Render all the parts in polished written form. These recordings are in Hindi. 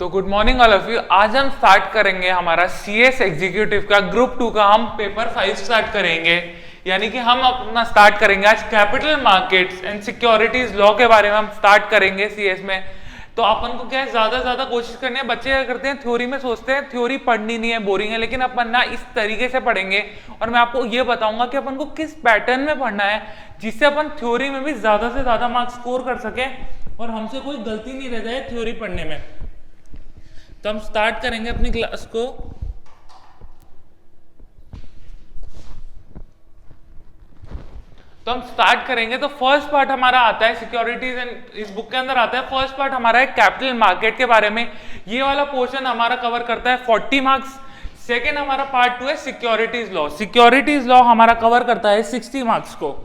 तो good morning all of you. आज हम स्टार्ट करेंगे हमारा सीएस एग्जीक्यूटिव का ग्रुप 2 का हम पेपर 5 स्टार्ट करेंगे। यानी कि हम अपना स्टार्ट करेंगे आज capital markets and securities law के बारे में हम स्टार्ट करेंगे सीएस में। तो अपन को क्या है, ज्यादा कोशिश करनी है। बच्चे क्या करते हैं, थ्योरी में सोचते हैं थ्योरी पढ़नी नहीं है, बोरिंग है, लेकिन अपन ना इस तरीके से पढ़ेंगे और मैं आपको ये बताऊंगा कि अपन को किस पैटर्न में पढ़ना है जिससे अपन थ्योरी में भी ज्यादा से ज्यादा मार्क्स स्कोर कर सके और हमसे कोई गलती नहीं रह जाए थ्योरी पढ़ने में। तो हम स्टार्ट करेंगे अपनी क्लास को। तो फर्स्ट पार्ट हमारा आता है सिक्योरिटीज एंड इस बुक के अंदर आता है। फर्स्ट पार्ट हमारा है कैपिटल मार्केट के बारे में। ये वाला पोर्शन हमारा कवर करता है 40 मार्क्स। सेकेंड हमारा पार्ट 2 है सिक्योरिटीज लॉ। सिक्योरिटीज लॉ हमारा कवर करता है 60 मार्क्स को।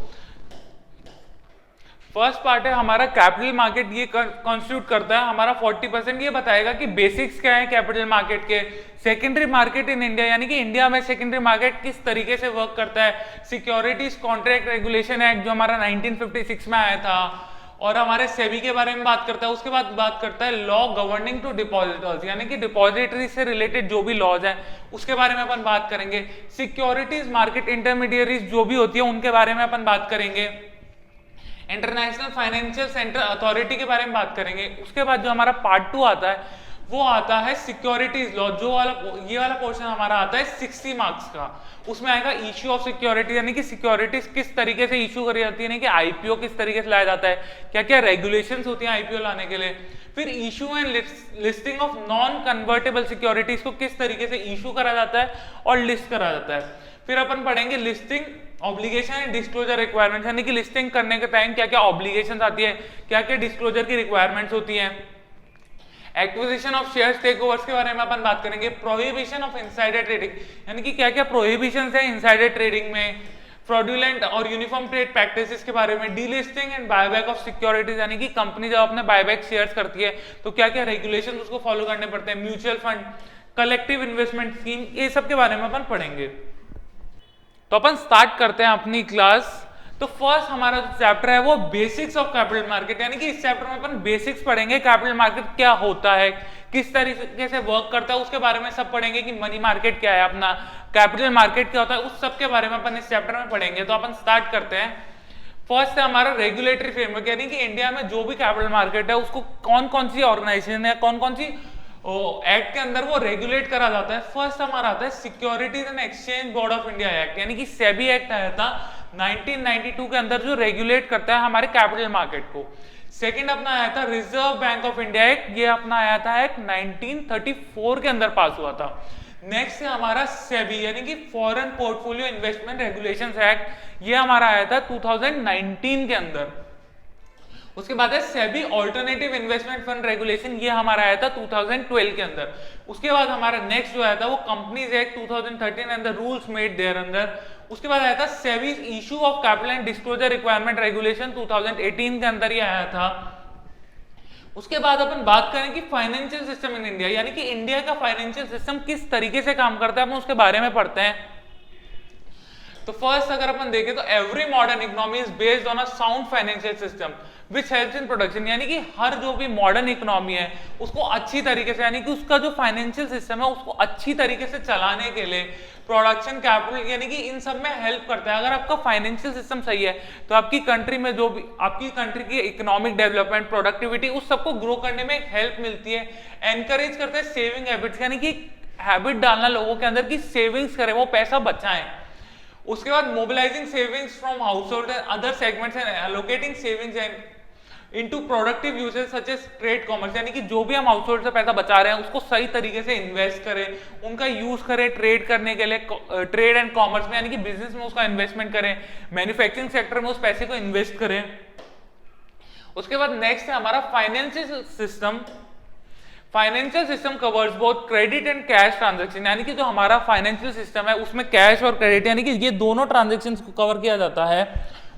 फर्स्ट पार्ट है हमारा कैपिटल मार्केट, ये कॉन्स्टिट्यूट करता है हमारा 40%। ये बताएगा कि बेसिक्स क्या है कैपिटल मार्केट के। सेकेंडरी मार्केट इन इंडिया, यानी कि इंडिया में सेकेंडरी मार्केट किस तरीके से वर्क करता है। सिक्योरिटीज कॉन्ट्रैक्ट रेगुलेशन एक्ट जो हमारा 1956 में आया था, और हमारे सेबी के बारे में बात करता है। उसके बाद बात करता है लॉ गवर्निंग टू डिपॉजिटर्स, यानी कि डिपॉजिटरी से रिलेटेड जो भी लॉज हैं उसके बारे में अपन बात करेंगे। सिक्योरिटीज मार्केट इंटरमीडियरीज जो भी होती है उनके बारे में अपन बात करेंगे। इंटरनेशनल फाइनेंशियल सेंटर अथॉरिटी के बारे में बात करेंगे। उसके बाद जो हमारा पार्ट 2 आता है वो आता है सिक्योरिटीज लॉ। ये वाला पोर्शन हमारा आता है 60 मार्क्स का। उसमें आएगा इश्यू ऑफ सिक्योरिटी, यानी कि सिक्योरिटीज किस तरीके से इशू करी जाती है, यानी कि आईपीओ किस तरीके से लाया जाता है, क्या क्या रेगुलेशंस होती हैं आईपीओ लाने के लिए। फिर issue and listing of non convertible securities को किस तरीके से इशू करा जाता है और लिस्ट करा जाता है। फिर अपन पढ़ेंगे listing obligation and disclosure requirements, यानी कि लिस्टिंग करने के टाइम क्या क्या ऑब्लिगेशंस आती है, क्या क्या डिस्क्लोजर की रिक्वायरमेंट्स होती हैं। एक्विजिशन ऑफ शेयर्स टेकओवर्स के बारे में अपन बात करेंगे। प्रोहिबिशन ऑफ इनसाइडर ट्रेडिंग, यानी कि क्या क्या प्रोहिबिशंस है इनसाइडर ट्रेडिंग में। फ्रॉडुलेंट और यूनिफॉर्म ट्रेड प्रैक्टिसेस के बारे में। Delisting and buyback of securities, यानी कि कंपनी जब अपने बायबैक शेयर्स करती है तो क्या क्या रेगुलेशन उसको फॉलो करने पड़ते हैं। Mutual fund, collective investment scheme, ये सब के बारे में अपन पढ़ेंगे। तो अपन स्टार्ट करते हैं अपनी क्लास। तो फर्स्ट हमारा जो चैप्टर है वो बेसिक्स ऑफ कैपिटल मार्केट, यानी कि इस चैप्टर में अपन बेसिक्स पढ़ेंगे। कैपिटल मार्केट क्या होता है, किस तरीके से वर्क करता है, उसके बारे में सब पढ़ेंगे। कि मनी मार्केट क्या है, अपना कैपिटल मार्केट क्या होता है, उस सब के बारे में अपन इस चैप्टर में पढ़ेंगे। तो अपन स्टार्ट करते हैं। फर्स्ट है हमारा रेगुलेटरी फ्रेमवर्क, यानी कि इंडिया में जो भी कैपिटल मार्केट है उसको कौन कौन सी ऑर्गेनाइजेशन है, कौन कौन सी एक्ट के अंदर वो रेगुलेट करा जाता है। फर्स्ट हमारा आता है securities and exchange board of India act, यानी कि सेबी एक्ट आया था 1992 के अंदर, जो रेगुलेट करता है हमारे कैपिटल मार्केट को। सेकंड अपना आया था reserve bank of India act, ये अपना आया था एक्ट 1934 के अंदर पास हुआ था। नेक्स्ट है हमारा सेबी, यानी कि foreign portfolio investment regulations act, ये हमारा आया था 2019 के अंदर। उसके बाद है SEBI alternative investment fund regulation, ये हमारा आया था 2012 के अंदर। उसके बाद हमारा नेक्स्ट जो आया था वो companies act 2013 and the rules made there अंदर। उसके बाद आया था SEBI issue of capital and disclosure requirement regulation 2018 के अंदर ये आया था। उसके बाद अपन बात करें कि फाइनेंशियल सिस्टम इन इंडिया, यानी कि इंडिया का फाइनेंशियल सिस्टम किस तरीके से काम करता है, अपन उसके बारे में पढ़ते हैं। तो फर्स्ट अगर अपन देखें तो every modern economy is based on a sound financial system which helps in production, यानी कि हर जो भी मॉडर्न इकोनॉमी है उसको अच्छी तरीके से, यानी कि उसका जो फाइनेंशियल सिस्टम है उसको अच्छी तरीके से चलाने के लिए प्रोडक्शन, कैपिटल, यानी कि इन सब में हेल्प करता है। अगर आपका फाइनेंशियल सिस्टम सही है तो आपकी कंट्री में जो भी आपकी कंट्री की इकोनॉमिक डेवलपमेंट, प्रोडक्टिविटी, उस सबको ग्रो करने में हेल्प मिलती है। एनकरेज करता है सेविंग हैबिट्स, यानी कि हैबिट डालना लोगों के अंदर की सेविंग्स करें, वो पैसा बचाएं। उसके बाद mobilising savings from household and other segments and allocating savings and into productive uses such as trade commerce, यानी कि जो भी हम हाउस होल्ड से पैसा बचा रहे हैं उसको सही तरीके से इन्वेस्ट करें, उनका यूज करें ट्रेड करने के लिए, ट्रेड एंड कॉमर्स में, यानी कि बिजनेस में उसका इन्वेस्टमेंट करें, मैन्युफैक्चरिंग सेक्टर में उस पैसे को इन्वेस्ट करें। उसके बाद नेक्स्ट है हमारा financial system. Financial system covers both credit and cash transaction, यानी कि जो हमारा फाइनेंशियल सिस्टम है उसमें कैश और क्रेडिट, यानी कि ये दोनों ट्रांजैक्शन को कवर किया जाता है।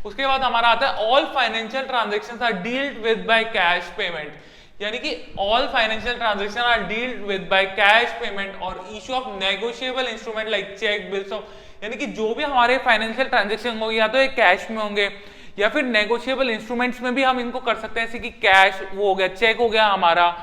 उसके बाद हमारा आता है all financial transactions are dealt with by cash payment, यानी कि all financial transaction are dealt with by cash payment और issue of negotiable instrument like cheque, bills of, यानी कि जो भी हमारे फाइनेंशियल ट्रांजैक्शन होंगे या तो ये कैश में होंगे या फिर नेगोशिएबल इंस्ट्रूमेंट्स में भी हम इनको कर सकते हैं, जैसे कि कैश वो हो गया, चेक हो गया हमारा,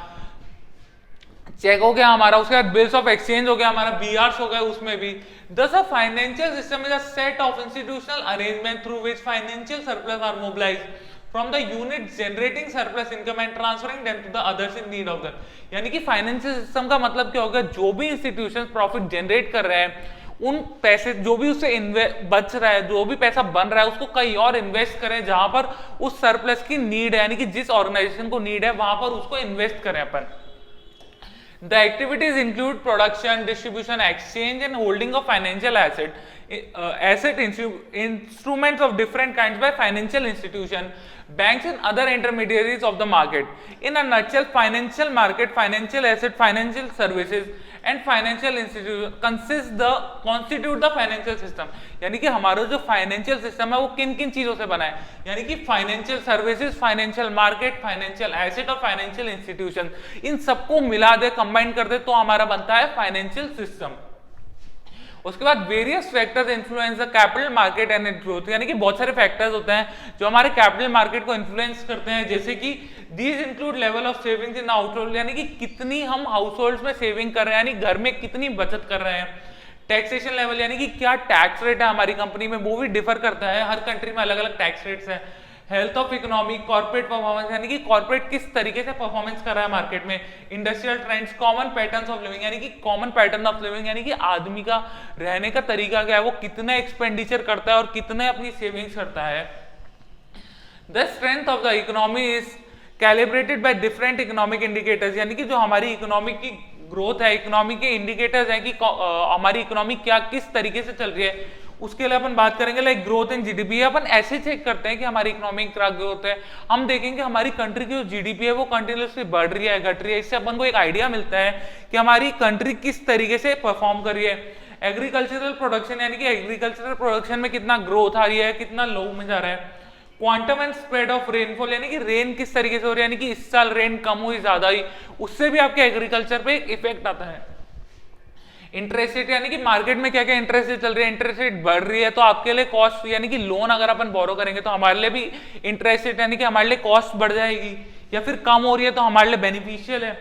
चेक हो गया हमारा, उसके बाद बिल्स ऑफ एक्सचेंज हो गया हमारा, बीआरस हो गए उसमें भी। Thus a financial system is a set of institutional arrangement through which financial surplus are mobilized from the units generating surplus income and transferring them to the others in need of them। यानी कि फाइनेंशियल सिस्टम का मतलब क्या होगा, जो भी इंस्टीट्यूशन प्रॉफिट जनरेट कर रहे हैं उन पैसे जो भी उससे बच रहा है, जो भी पैसा बन रहा है उसको कहीं और इन्वेस्ट करें जहां पर उस सरप्लस की नीड है, यानी कि जिस ऑर्गेनाइजेशन को नीड है वहां पर उसको इन्वेस्ट करें अपन। The activities include production, distribution, exchange and holding of financial instruments of different kinds by financial institution, banks and other intermediaries of the market। In a nutshell, financial market, financial asset, financial services and financial institution constitute the financial system। यानी कि हमारा जो फाइनेंशियल सिस्टम है वो किन किन चीजों से बना है, यानी कि financial services, financial market, financial asset और फाइनेंशियल इंस्टीट्यूशन, इन सबको मिला दे, कंबाइन कर दे तो हमारा बनता है फाइनेंशियल सिस्टम। उसके बाद various factors influence the capital market and it's growth, यानी कि बहुत सारे फैक्टर्स होते हैं जो हमारे कैपिटल मार्केट को इन्फ्लुएंस करते हैं, जैसे कि these include level of savings in house hold, यानी कि कितनी हम हाउस होल्ड में सेविंग कर रहे हैं, यानी घर में कितनी बचत कर रहे हैं। टैक्सेशन लेवल, यानी कि क्या टैक्स रेट है हमारी कंपनी में, वो भी डिफर करता है, हर कंट्री में अलग अलग टैक्स रेट्स है। Health of economy, corporate performance, यानी कि कॉर्पोरेट किस तरीके से परफॉर्मेंस कर रहा है मार्केट में। Industrial trends, common patterns of living, यानी कि कॉमन पैटर्न ऑफ लिविंग, यानी कि आदमी का रहने का तरीका क्या है, वो कितना एक्सपेंडिचर करता है और कितने अपनी सेविंग्स करता है। The strength of the economy is calibrated by different economic indicators, यानी कि जो हमारी इकोनॉमी की ग्रोथ है, इकोनॉमी के इंडिकेटर्स हैं कि हमारी इकोनॉमी क्या किस तरीके से चल रही है, उसके लिए अपन बात करेंगे। लाइक ग्रोथ इन जीडीपी, अपन ऐसे चेक करते हैं कि हमारी इकोनॉमी क्या ग्रोथ है, हम देखेंगे हमारी कंट्री की जो जीडीपी है वो कंटिन्यूसली बढ़ रही है, घट रही है, इससे अपन को एक आइडिया मिलता है कि हमारी कंट्री किस तरीके से परफॉर्म कर रही है। एग्रीकल्चरल प्रोडक्शन, यानी कि एग्रीकल्चरल प्रोडक्शन में कितना ग्रोथ आ रही है, कितना लो में जा रहा है। Quantum and spread of rainfall, यानी कि रेन किस तरीके से हो रही है, यानी कि इस साल रेन कम हुई ज्यादा हुई, उससे भी आपके एग्रीकल्चर पे एक इफेक्ट आता है। इंटरेस्ट रेट, यानी कि मार्केट में क्या क्या इंटरेस्ट रेट चल रही है, इंटरेस्ट रेट बढ़ रही है तो आपके लिए कॉस्ट, यानी कि लोन अगर अपन बोरो करेंगे तो हमारे लिए भी इंटरेस्ट रेट यानी कि हमारे लिए कॉस्ट बढ़ जाएगी, या फिर कम हो रही है तो हमारे लिए बेनिफिशियल है।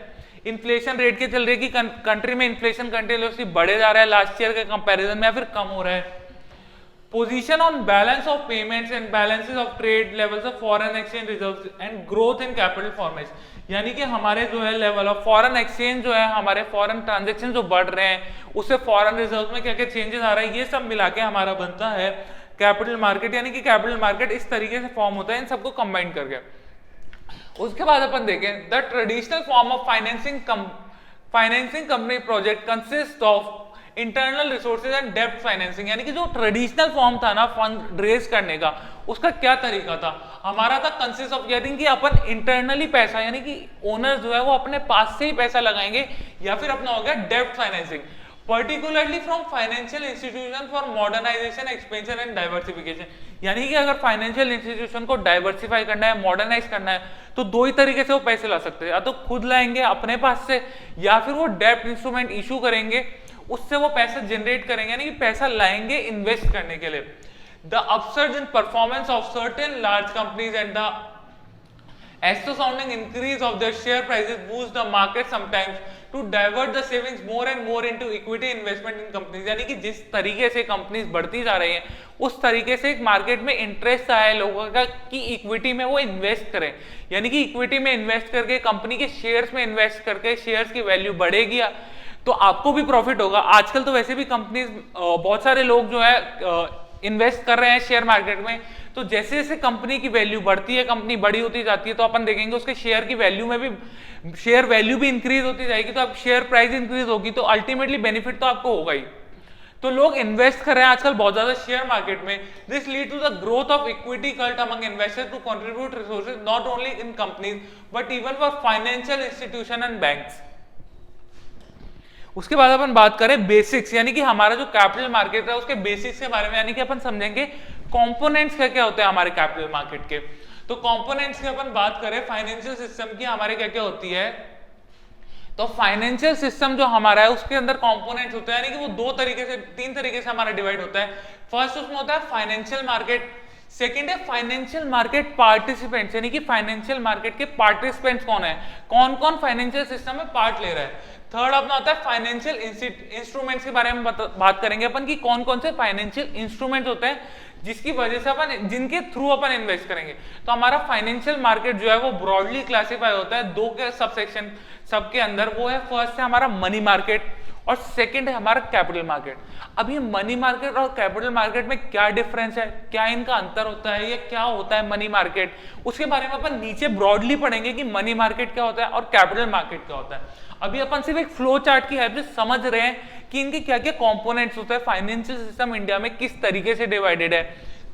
इन्फ्लेशन रेट के चल रही है कि कंट्री में इन्फ्लेशन कंटिन्यूसली बढ़े जा रहा है लास्ट ईयर के कंपैरिजन में, या फिर कम हो रहा है। Position on balance of payments and balances of trade, levels of foreign exchange reserves and growth in capital formation, यानी कि हमारे जो है लेवल ऑफ फॉरेन एक्सचेंज जो है, हमारे फॉरेन ट्रांजैक्शन जो बढ़ रहे हैं, उससे फॉरेन रिजर्व में क्या क्या चेंजेस आ रहा है, ये सब मिला के हमारा बनता है कैपिटल मार्केट। यानी कि कैपिटल मार्केट इस तरीके से फॉर्म होता है इन सबको कंबाइन करके। उसके बाद अपन देखें the traditional form of financing company project consist of internal resources and डेब्ट फाइनेंसिंग, यानी कि जो ट्रेडिशनल फॉर्म था ना फंड रेज करने का, उसका क्या तरीका था हमारा था कंसिस्ट ऑफ, यानी कि अपन इंटरनली पैसा, यानी कि ओनर जो है वो अपने पास से ही पैसा लगाएंगे, या फिर अपना हो गया डेब्ट financing, particularly from financial institution for modernisation, expansion and diversification, यानी कि अगर फाइनेंशियल इंस्टीट्यूशन को डाइवर्सिफाई करना है, मॉडर्नाइज करना है, तो दो ही तरीके से वो पैसे ला सकते हैं, या तो खुद लाएंगे अपने पास से, या फिर वो डेब्ट इंस्ट्रूमेंट इशू करेंगे, उससे वो पैसा जनरेट करेंगे, यानी कि पैसा लाएंगे इन्वेस्ट करने के लिए। The upsurge in performance of certain large companies and the astonishing increase of their share prices boost the market sometimes to divert the savings more and more into equity investment in companies, यानी कि जिस तरीके से कंपनीज बढ़ती जा रही हैं उस तरीके से एक मार्केट में इंटरेस्ट आया है लोगों का कि इक्विटी में वो इन्वेस्ट करें, यानी कि इक्विटी में इन्वेस्ट करके कंपनी के शेयर्स में इन्वेस्ट करके शेयर्स की वैल्यू बढ़ेगी तो आपको भी प्रॉफिट होगा। आजकल तो वैसे भी कंपनीज बहुत सारे लोग जो है इन्वेस्ट कर रहे हैं शेयर मार्केट में, तो जैसे जैसे कंपनी की वैल्यू बढ़ती है, कंपनी बड़ी होती जाती है, तो अपन देखेंगे उसके शेयर की वैल्यू में भी शेयर वैल्यू भी इंक्रीज होती जाएगी, तो अब शेयर प्राइस इंक्रीज होगी तो अल्टीमेटली बेनिफिट तो आपको होगा ही। तो लोग इन्वेस्ट कर रहे हैं आजकल बहुत ज्यादा शेयर मार्केट में। This lead to the growth of equity cult among investors to contribute resources not only in companies but even for financial institution and banks. उसके बाद अपन बात करें बेसिक्स, यानी कि हमारा जो कैपिटल मार्केट है उसके बेसिक्स के बारे में, यानी कि अपन समझेंगे कंपोनेंट्स क्या क्या होते हैं हमारे कैपिटल मार्केट के। तो कंपोनेंट्स की अपन बात करें फाइनेंशियल सिस्टम की हमारे क्या क्या होती है, तो फाइनेंशियल सिस्टम जो हमारा है उसके अंदर कंपोनेंट्स होते हैं, यानी कि वो तीन तरीके से हमारा डिवाइड होता है। फर्स्ट उसमें होता है फाइनेंशियल मार्केट, सेकेंड है फाइनेंशियल मार्केट पार्टिसिपेंट्स, यानी कि फाइनेंशियल मार्केट के पार्टिसिपेंट्स कौन है, कौन कौन फाइनेंशियल सिस्टम में पार्ट ले रहा है। थर्ड अपना होता है फाइनेंशियल इंस्ट्रूमेंट्स के बारे में बात करेंगे अपन कि कौन कौन से फाइनेंशियल इंस्ट्रूमेंट्स होते हैं जिसकी वजह से अपन, जिनके थ्रू अपन इन्वेस्ट करेंगे। तो हमारा फाइनेंशियल मार्केट जो है वो ब्रॉडली क्लासिफाई होता है दो के सबसेक्शन सबके अंदर। वो है फर्स्ट है हमारा मनी मार्केट और सेकंड है हमारा कैपिटल मार्केट। अब ये मनी मार्केट और कैपिटल मार्केट में क्या डिफरेंस है, क्या इनका अंतर होता है, या क्या होता है मनी मार्केट, उसके बारे में अपन नीचे ब्रॉडली पढ़ेंगे कि मनी मार्केट क्या होता है और कैपिटल मार्केट क्या होता है। अभी अपन सिर्फ एक फ्लो चार्ट की हेल्प से समझ रहे हैं कि इनके क्या क्या कंपोनेंट्स होते हैं। फाइनेंशियल सिस्टम इंडिया में किस तरीके से डिवाइडेड है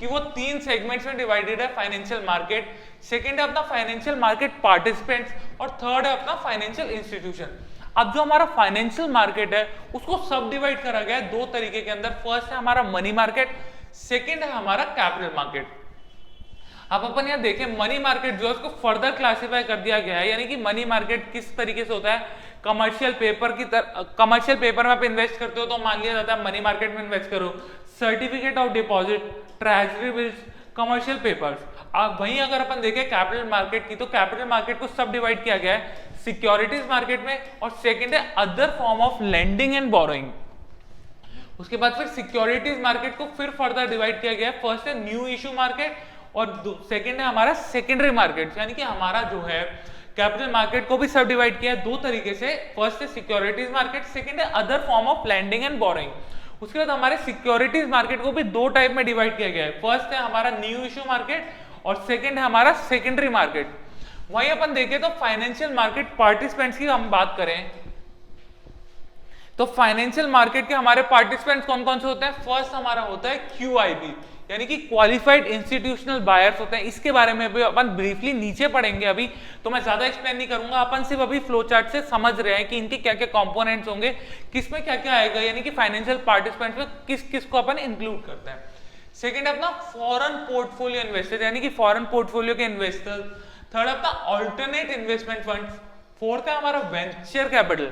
कि वो 3 सेगमेंट्स में डिवाइडेड है। फाइनेंशियल मार्केट, सेकंड है अपना फाइनेंशियल मार्केट पार्टिसिपेंट्स और थर्ड है अपना फाइनेंशियल इंस्टीट्यूशन। अब जो हमारा फाइनेंशियल मार्केट है उसको सब डिवाइड करा गया है 2 तरीके के अंदर। फर्स्ट है हमारा मनी मार्केट, सेकंड है हमारा कैपिटल मार्केट। अब अपन यहाँ देखें मनी मार्केट जो है उसको फर्दर क्लासिफाई कर दिया गया है, यानी कि मनी मार्केट किस तरीके से होता है। कमर्शियल पेपर की कमर्शियल पेपर में आप इन्वेस्ट करते हो तो मान लिया जाता है मनी मार्केट में इन्वेस्ट करो। Certificate of deposit, treasury bills, commercial papers. अब वहीं अगर अपन देखें कैपिटल मार्केट की, तो कैपिटल मार्केट को सब डिवाइड किया गया है सिक्योरिटीज मार्केट में और सेकंड है other form of lending and borrowing. उसके बाद फिर सिक्योरिटीज मार्केट को फिर फर्दर डिवाइड किया गया है। फर्स्ट है न्यू इशू मार्केट और सेकंड है हमारा सेकेंडरी मार्केट, यानी कि हमारा जो है कैपिटल मार्केट को भी सब डिवाइड किया है 2 तरीके से। फर्स्ट है सिक्योरिटीज मार्केट, सेकंड है other form of lending and borrowing. उसके बाद हमारे सिक्योरिटीज मार्केट को भी 2 टाइप में डिवाइड किया गया है। फर्स्ट है हमारा न्यू इशू मार्केट और सेकंड है हमारा सेकेंडरी मार्केट। वहीं अपन देखें तो फाइनेंशियल मार्केट पार्टिसिपेंट्स की हम बात करें तो फाइनेंशियल मार्केट के हमारे पार्टिसिपेंट्स कौन कौन से होते हैं। फर्स्ट हमारा होता है QIB, यानी कि क्वालिफाइड इंस्टीट्यूशनल बायर्स होते हैं। इसके बारे में भी अपन ब्रीफली नीचे पढ़ेंगे, अभी तो मैं ज्यादा एक्सप्लेन नहीं करूंगा। अपन सिर्फ अभी फ्लो चार्ट से समझ रहे हैं कि इनके क्या क्या कंपोनेंट्स होंगे, किसमें क्या क्या आएगा, यानी कि फाइनेंशियल पार्टिसिपेंट्स में किस किस को अपन इंक्लूड करते हैं। सेकेंड अपना फॉरेन पोर्टफोलियो इन्वेस्टर, यानी कि फॉरेन पोर्टफोलियो के इन्वेस्टर। थर्ड अपना ऑल्टरनेट इन्वेस्टमेंट फंड। फोर्थ है हमारा वेंचर कैपिटल।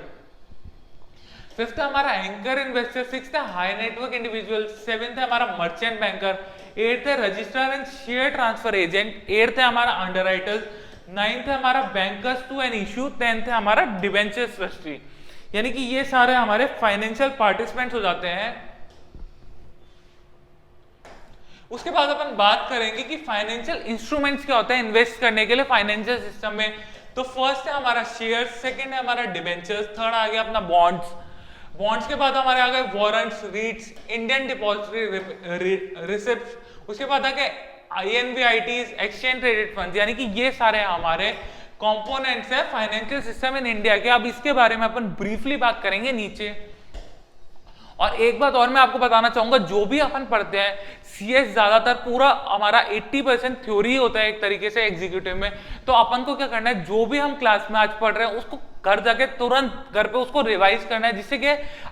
फिफ्थ है हमारा एंकर इन्वेस्टर। सिक्स्थ है हाई नेटवर्क इंडिविजुअल। सेवेंथ है हमारा मर्चेंट बैंकर। एट्थ है registrar and share transfer agent. Eighth है हमारा अंडरराइटर्स। नाइन्थ है हमारा bankers to an issue. 10th है हमारा डिबेंचर्स ट्रस्टी। यानी कि ये सारे हमारे फाइनेंशियल पार्टिसिपेंट्स हो जाते हैं। उसके बाद अपन बात करेंगे कि फाइनेंशियल इंस्ट्रूमेंट्स क्या होता है इन्वेस्ट करने के लिए फाइनेंशियल सिस्टम में। तो फर्स्ट है हमारा शेयर, सेकंड है हमारा डिबेंचर्स, थर्ड आ गया अपना बॉन्ड्स। बॉन्ड्स के बाद हमारे आ गए वारंट्स, रीट्स, इंडियन डिपॉजिटरी रिसिप्ट। उसके बाद आ गए INVITs, एक्सचेंज ट्रेडेड फंड, यानी कि ये सारे हमारे कंपोनेंट्स है फाइनेंशियल सिस्टम इन इंडिया के। अब इसके बारे में अपन ब्रीफली बात करेंगे नीचे। और एक बात और मैं आपको बताना चाहूंगा, जो भी अपन पढ़ते हैं CS ज्यादातर पूरा हमारा 80% थ्योरी होता है एक तरीके से एग्जीक्यूटिव में। तो अपन को क्या करना है, जो भी हम क्लास में आज पढ़ रहे हैं उसको घर जाके तुरंत घर पे उसको रिवाइज करना है, जिससे कि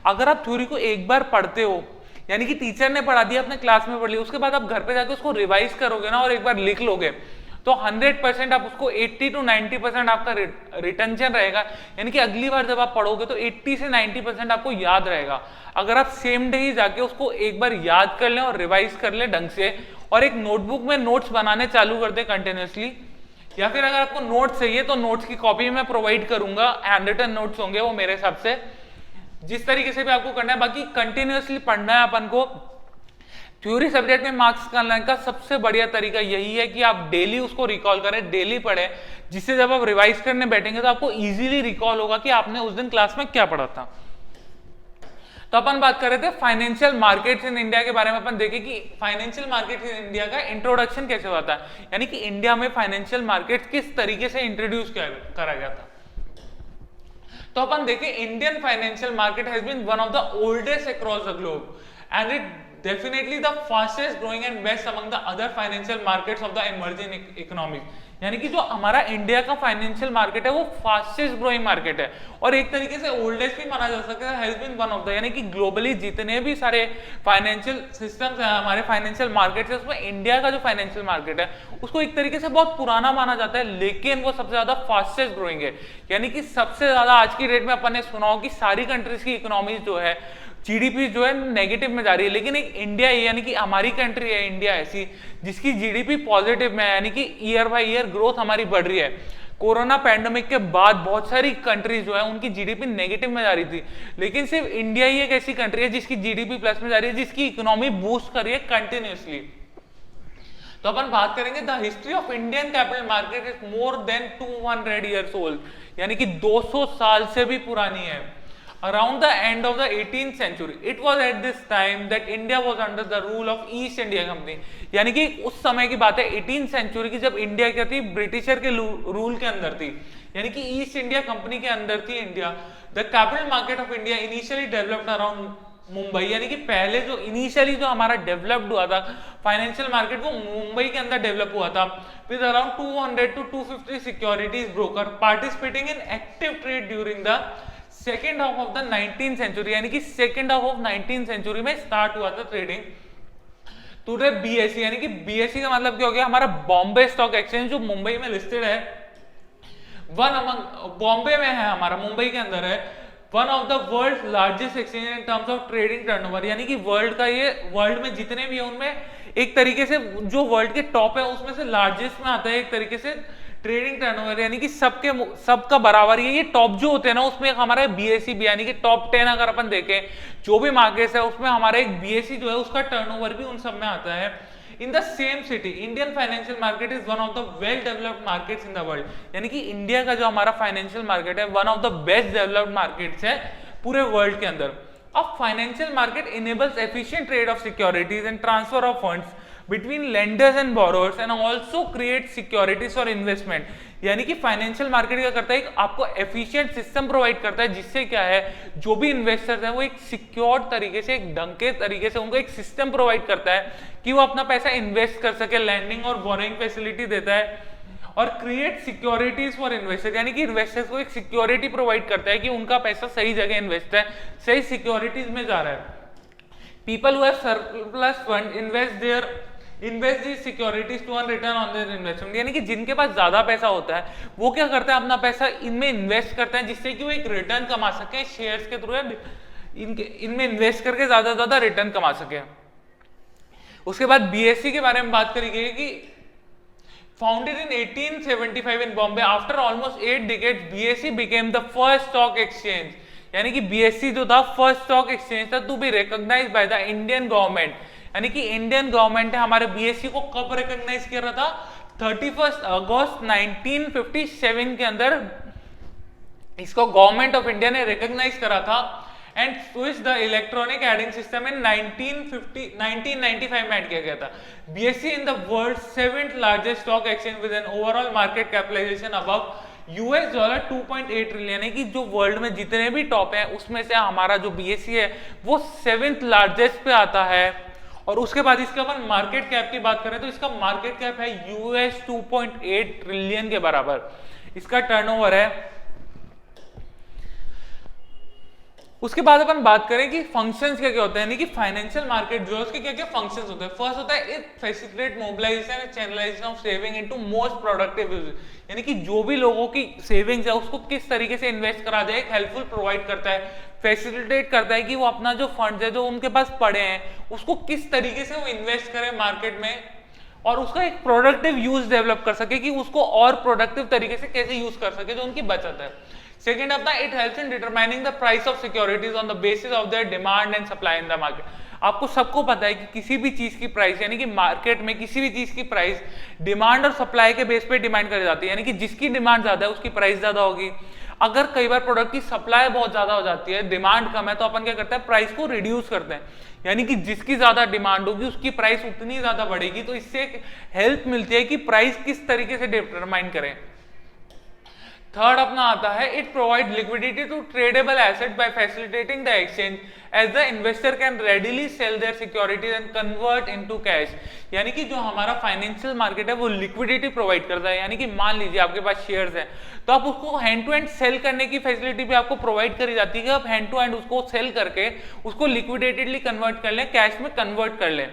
अगर आप थ्योरी को एक बार पढ़ते हो, यानी कि टीचर ने पढ़ा दिया अपने क्लास में पढ़ लिया, उसके बाद आप घर पे जाके उसको रिवाइज करोगे ना और एक बार लिख लोगे तो 100% आप उसको 80 to 90% आपका रिटेंशन रहेगा। यानी कि अगली बार जब आप पढ़ोगे तो 80 से 90% आपको याद रहेगा। अगर आप सेम डे ही जाके उसको एक बार याद कर लें और रिवाइज कर लें ढंग से, और एक नोटबुक में नोट्स बनाने चालू कर दें कंटिन्यूसली, या फिर अगर आपको नोट्स चाहिए तो नोट्स की कॉपी मैं प्रोवाइड करूंगा, हैंड रिटन नोट्स होंगे वो मेरे हिसाब से, जिस तरीके से भी आपको करना है। बाकी कंटिन्यूसली पढ़ना है अपन को। थ्योरी सब्जेक्ट में मार्क्स करने का सबसे बढ़िया तरीका यही है कि आप डेली उसको रिकॉल करें, डेली पढ़ें, जिससे जब आप रिवाइज करने बैठेंगे तो आपको इजीली रिकॉल होगा कि आपने उस दिन क्लास में क्या पढ़ा था। तो अपन बात कर रहे थे फाइनेंशियल मार्केट्स इन इंडिया के बारे में। अपन देखें कि फाइनेंशियल मार्केट इन इंडिया का इंट्रोडक्शन कैसे हुआ था, यानी कि इंडिया में फाइनेंशियल मार्केट किस तरीके से इंट्रोड्यूस करा गया था। तो अपन देखें Indian financial market has been one of the oldest across the globe and it definitely the fastest growing and best among the other financial markets of the emerging economies। यानी कि जो हमारा इंडिया का फाइनेंशियल मार्केट है वो फास्टेस्ट ग्रोइंग मार्केट है और एक तरीके से ओल्डेस्ट भी माना जा सकता है, has been one of the, यानी कि ग्लोबली जितने भी सारे फाइनेंशियल सिस्टम्स हैं हमारे फाइनेंशियल मार्केट है, उसमें इंडिया का जो फाइनेंशियल मार्केट है उसको एक तरीके से बहुत पुराना माना जाता है, लेकिन वो सबसे ज्यादा फास्टेस्ट ग्रोइंग है। यानी कि सबसे ज्यादा आज की डेट में अपन ने सुना हो कि सारी कंट्रीज की इकोनॉमी जो है जीडीपी जो है नेगेटिव में जा रही है, लेकिन एक इंडिया यानी कि हमारी कंट्री है इंडिया ऐसी जिसकी जीडीपी पॉजिटिव में है, यानी कि ईयर बाय ईयर ग्रोथ हमारी बढ़ रही है। कोरोना पैंडेमिक के बाद बहुत सारी कंट्रीज जो है उनकी जीडीपी नेगेटिव में जा रही थी, लेकिन सिर्फ इंडिया ही एक ऐसी कंट्री है जिसकी जीडीपी प्लस में जा रही है, जिसकी इकोनॉमी बूस्ट कर रही है कंटिन्यूअसली। तो अपन बात करेंगे the history of Indian capital market is more than 200 years old, यानी कि 200 साल से भी पुरानी है। Around the end of the 18th century, it was at this time that India was under the rule of East India Company, यानी कि उस समय की बात है 18th सेंचुरी की, जब इंडिया क्या थी, ब्रिटिशर के रूल के अंदर थी, यानी कि ईस्ट इंडिया कंपनी के अंदर थी India. The capital market of India initially developed around Mumbai, यानी कि पहले जो इनिशियली जो हमारा डेवलप्ड हुआ था फाइनेंशियल मार्केट वो मुंबई के अंदर डेवलप हुआ था, with around 200 to 250 securities broker participating in active trade during the second half of the 19th century, यानी कि second half of 19th century में स्टार्ट हुआ था ट्रेडिंग। टुडे बीएसई, यानी कि बीएसई का मतलब क्या हो गया, हमारा बॉम्बे स्टॉक एक्सचेंज जो मुंबई में लिस्टेड है, वन अमंग बॉम्बे में है, हमारा मुंबई के अंदर है, one of the world largest exchange in terms of trading turnover, यानी कि वर्ल्ड का ये वर्ल्ड में जितने भी है उनमें एक तरीके से जो वर्ल्ड के टॉप है उसमें से लार्जेस्ट में आता है एक तरीके से ट्रेडिंग टर्नओवर, यानी कि सबका बराबर ये टॉप जो होते हैं ना उसमें हमारा बीएसई भी, यानी कि टॉप 10 अगर अपन देखें जो भी मार्केट्स है उसमें हमारा एक बीएसई जो है उसका टर्नओवर भी उन सब में आता है। In the same city Indian financial market is one of the well developed markets in the world, यानी कि इंडिया का जो हमारा फाइनेंशियल मार्केट है one of the best developed markets है पूरे वर्ल्ड के अंदर। अब financial market enables efficient trade off securities and transfer of funds between lenders and borrowers and also create securities for investment, यानी कि फाइनेंशियल मार्केट क्या करता है, आपको एफिशिएंट सिस्टम प्रोवाइड करता है जिससे क्या है जो भी इन्वेस्टर्स हैं वो एक सिक्योर तरीके से एक ढंग के तरीके से उनको एक सिस्टम प्रोवाइड करता है कि वो अपना पैसा इन्वेस्ट कर सके, लैंडिंग और बोरोइंग फैसिलिटी देता है और क्रिएट सिक्योरिटीज फॉर इन्वेस्टर, यानी कि इन्वेस्टर्स को एक सिक्योरिटी प्रोवाइड करता है कि उनका पैसा सही जगह इन्वेस्ट है, सही सिक्योरिटीज में जा रहा है। People who have surplus fund invest the securities to earn return on their investment, यानी कि जिनके पास ज्यादा पैसा होता है वो क्या करते हैं अपना पैसा इनमें इन्वेस्ट करते हैं जिससे कि वो एक रिटर्न कमा सके शेयर्स के थ्रू, इनमें इन्वेस्ट करके ज्यादा रिटर्न कमा सके। उसके बाद बीएसई के बारे में बात करी गई कि founded in 1875 in Bombay, after almost 8 decades BSE became the first stock exchange, यानी कि बीएसई जो था फर्स्ट स्टॉक एक्सचेंज था to be recognised by the Indian government, यानी कि इंडियन गवर्नमेंट ने हमारे बीएसई को कब रिकॉग्नाइज किया रहा था, 31 अगस्त 1957 के अंदर इसको गवर्नमेंट ऑफ इंडिया ने रिकॉग्नाइज करा था and switch the electronic trading system in 1995 में ऐड किया गया था। BSE in the world 7th largest stock exchange with an overall market capitalisation above $2.8 trillion, यानी कि जो वर्ल्ड में जितने भी टॉप हैं उसमें से हमारा जो बीएसई है वो 7th लार्जेस्ट पे आता है। और उसके बाद इसके अपन मार्केट कैप की बात करें तो इसका मार्केट कैप है $2.8 ट्रिलियन के बराबर इसका टर्नओवर है। उसके बाद अपन बात करें कि फंक्शंस क्या क्या होते हैं, यानी कि फाइनेंशियल मार्केट जो है उसके क्या क्या फंक्शंस होते हैं। फर्स्ट होता है it facilitate mobilisation and channelisation of saving into most productive use, यानी कि जो भी लोगों की सेविंग्स है उसको किस तरीके से इन्वेस्ट करा जाए, एक हेल्पफुल प्रोवाइड करता है, फैसिलिटेट करता है कि वो अपना जो फंड्स है जो उनके पास पड़े हैं उसको किस तरीके से वो इन्वेस्ट करें मार्केट में और उसका एक प्रोडक्टिव यूज डेवलप कर सके कि उसको और प्रोडक्टिव तरीके से कैसे यूज कर सके जो उनकी बचत है। सेकेंड अपना it helps in determining the price of securities on the basis of their demand and supply in the market. आपको सबको पता है कि किसी भी चीज की प्राइस, यानी कि मार्केट में किसी भी चीज की प्राइस डिमांड और सप्लाई के बेस पे डिमांड करी जाती है, यानी कि जिसकी डिमांड ज्यादा है उसकी प्राइस ज्यादा होगी। अगर कई बार प्रोडक्ट की सप्लाई बहुत ज्यादा हो जाती है, डिमांड कम है, तो अपन क्या करते हैं प्राइस को रिड्यूस करते हैं, यानी कि जिसकी ज्यादा डिमांड होगी उसकी प्राइस उतनी ज्यादा बढ़ेगी। तो इससे एक हेल्प मिलती है कि प्राइस किस तरीके से डिटरमाइन करें। थर्ड अपना आता है it provide liquidity to tradeable asset by facilitating the exchange as the investor can readily sell their securities and convert into cash, यानी कि जो हमारा फाइनेंशियल मार्केट है वो लिक्विडिटी प्रोवाइड करता है, यानी कि मान लीजिए आपके पास शेयर्स हैं तो आप उसको हैंड टू हैंड सेल करने की फैसिलिटी भी आपको प्रोवाइड करी जाती है कि आप हैंड टू हैंड उसको सेल करके उसको लिक्विडेटेडली कन्वर्ट कर लें, कैश में कन्वर्ट कर लें।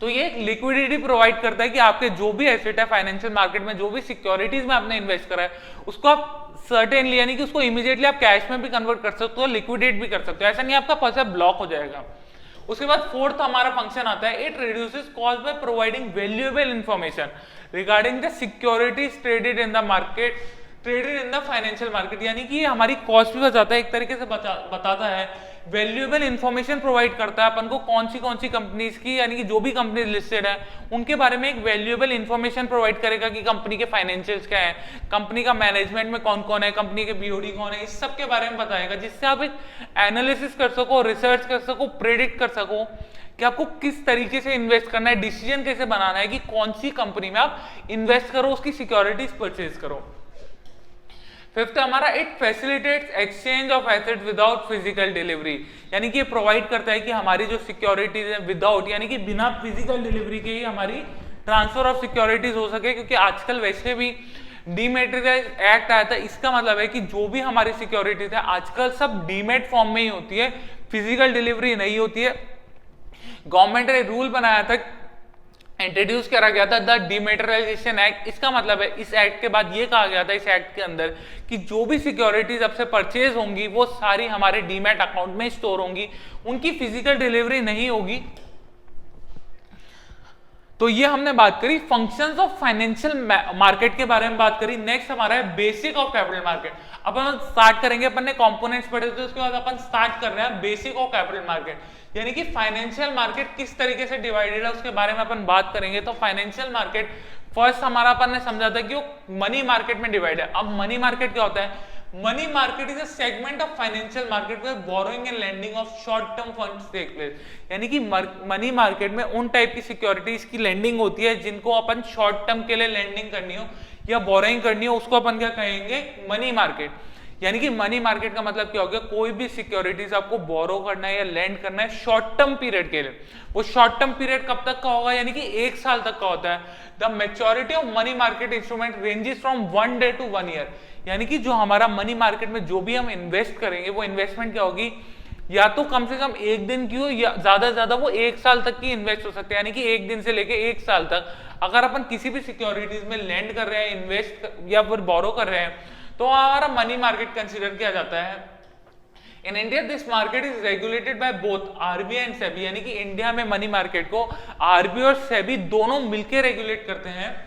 तो ये एक लिक्विडिटी प्रोवाइड करता है कि आपके जो भी एसेट है फाइनेंशियल मार्केट में, जो भी सिक्योरिटीज में आपने इन्वेस्ट करा है उसको आप सर्टेनली, यानी कि उसको इमीडिएटली आप कैश में भी कन्वर्ट कर सकते हो, लिक्विडेट भी कर सकते हो, ऐसा नहीं आपका पैसा ब्लॉक हो जाएगा। उसके बाद फोर्थ हमारा फंक्शन आता है, it reduces cost by providing valuable information regarding the securities traded in the market, traded in the financial market, यानी कि ये हमारी कॉस्ट भी बचाता है, एक तरीके से बताता है, वैल्यूएबल इंफॉर्मेशन प्रोवाइड करता है अपन को कौन सी कंपनीज की, यानी कि जो भी कंपनीज लिस्टेड है उनके बारे में एक वैल्यूएबल इंफॉर्मेशन प्रोवाइड करेगा कि कंपनी के फाइनेंशियल्स क्या है, कंपनी का मैनेजमेंट में कौन कौन है, कंपनी के बीओडी कौन है, इस सब के बारे में बताएगा, जिससे आप एक एनालिसिस कर सको, रिसर्च कर सको, प्रेडिक्ट कर सको कि आपको किस तरीके से इन्वेस्ट करना है, डिसीजन कैसे बनाना है कि कौन सी कंपनी में आप इन्वेस्ट करो, उसकी सिक्योरिटीज परचेज करो। फिफ्थ हमारा, it facilitates exchange of asset without physical delivery, यानी कि ये प्रोवाइड करता है कि हमारी जो सिक्योरिटीज है विदाउट, यानी कि बिना फिजिकल डिलीवरी के ही हमारी ट्रांसफर ऑफ सिक्योरिटीज हो सके, क्योंकि आजकल वैसे भी डीमेटेरियलाइज एक्ट आया था, इसका मतलब है कि जो भी हमारी सिक्योरिटीज है आजकल सब डीमेट फॉर्म में ही होती है, फिजिकल डिलीवरी नहीं होती है। गवर्नमेंट ने रूल बनाया था, इंट्रोड्यूस करा गया था द डीमेटेरियलाइजेशन एक्ट, इसका मतलब है इस एक्ट के बाद ये कहा गया था इस एक्ट के अंदर कि जो भी सिक्योरिटीज अब से परचेज होंगी वो सारी हमारे डीमेट अकाउंट में स्टोर होंगी, उनकी फिजिकल डिलीवरी नहीं होगी। तो ये हमने बात करी फंक्शंस ऑफ फाइनेंशियल मार्केट के बारे में बात करी। नेक्स्ट हमारा है basic of capital market. Upon start करेंगे, अपन ने कंपोनेंट्स पढ़े थे, उसके बाद अपन स्टार्ट कर रहे हैं बेसिक ऑफ कैपिटल मार्केट, यानी कि फाइनेंशियल मार्केट किस तरीके से डिवाइडेड है उसके बारे में अपन बात करेंगे। तो फाइनेंशियल मार्केट फर्स्ट हमारा अपन ने समझा था कि वो मनी मार्केट में डिवाइड है। अब मनी मार्केट क्या होता है? Money market is a segment of financial market where borrowing and lending of short term funds take place, यानी कि मनी मार्केट में उन टाइप की सिक्योरिटीज की लेंडिंग होती है जिनको अपन शॉर्ट टर्म के लिए लेंडिंग करनी हो या बोरोइंग करनी हो, उसको अपन क्या कहेंगे? Money market. यानी कि मनी मार्केट का मतलब क्या हो गया? कोई भी सिक्योरिटीज आपको बोरो करना है या लैंड करना है शॉर्ट टर्म पीरियड के लिए, वो शॉर्ट टर्म पीरियड कब तक का होगा? यानी कि 1 साल तक का होता है। The maturity of money market instrument ranges from 1 day to 1 year, यानी कि जो हमारा मनी मार्केट में जो भी हम इन्वेस्ट करेंगे वो इन्वेस्टमेंट क्या होगी? या तो कम से कम 1 दिन की हो या ज्यादा से ज्यादा वो 1 साल तक की इन्वेस्ट हो सकते हैं, यानी कि 1 दिन से लेके 1 साल तक अगर अपन किसी भी सिक्योरिटीज में लैंड कर रहे हैं, इन्वेस्ट या फिर बोरो कर रहे हैं, तो हमारा मनी मार्केट कंसीडर किया जाता है। In India this market is regulated by both RBI and SEBI, यानी कि इंडिया में मनी मार्केट को आरबीआई और सेबी दोनों मिलकर रेगुलेट करते हैं।